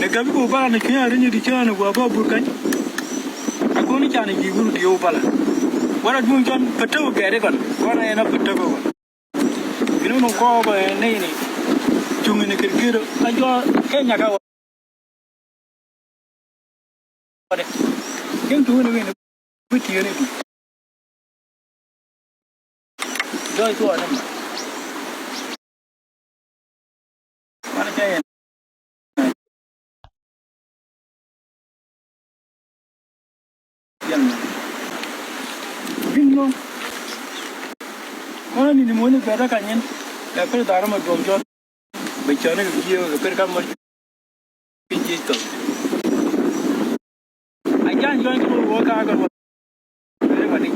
ne gabi ko bala ne kya rinyi di chana go ba burkan ko ni chana gi guru di o bala wara dun jon pataw gere kon wara ena pataw ko binu no ko ba ne ni jungi ne kirgiro ajo kenya ka wade ken tu ne ne biti ne du joy to ana mana kaya bingo mana ni mo ne pera kanyen ya per dara ma donjo bechane video per kam mar pinji to ajan join ko wo ka ga re ma ni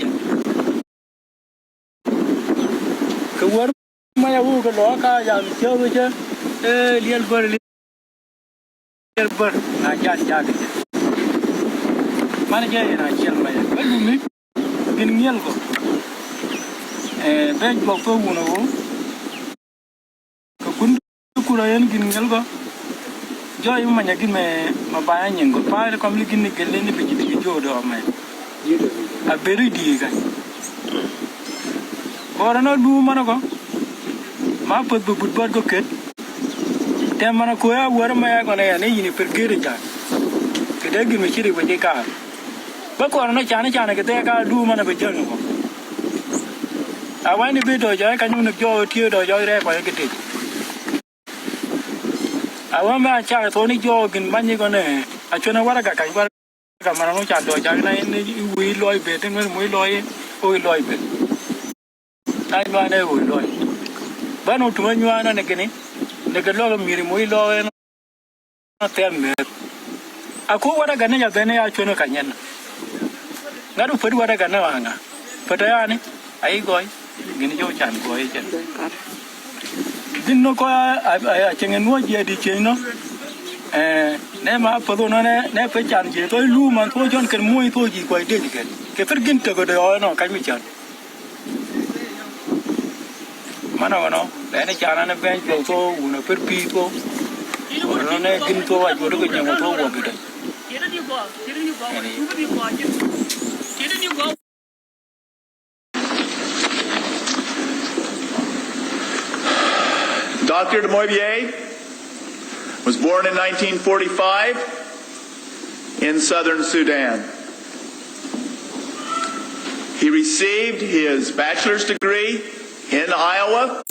ko war ma ya wo ko lo ka ya mi cho be je liel ber na jan ja ke mana je na chel ma ya ko mi gin ngel ko ben bo ko wono wo ko kun ku ra yen gin ngel ko joy ma nya gin me ma ba nyen ko pa ko mi gin ni gele ni be ji jo do ma a beri di ga ora no du mana ko ma pot bu bud ko ket te mana ko ya war ma ya ko ne ya ne yini per gere ja ke de gin me chiri be de ka ba ko na chana ke te ka du mana be jon ko awani be do ja ka nyu jo tie do jo re ko ke te awama cha to ni jo gin ban ni ko ne a chona wara ka wara ka mana no cha do ja na ni wi loi be te mo loi o loi be ai ba ne o loi ba no tu nyu ana ne ke ni ne ke lo mi ri mo loi no te me ako wara ga ne ya be ne ya chona ka nyen ngadu pedu wara ga na wanga peta ya ni ai goi gini jo chan goi chen din no ko a chengen no je di chen no ne ma podo no ne pe chan je to lu man to jon ken moi to ji ko de ke fer gin to go de no ka mi chan mana no ne chan na ben jo to uno per pi to no ne gin to wa jo de nyamo to wo bi de Dr. de Moibier was born in 1945 in southern Sudan. He received his bachelor's degree in Iowa.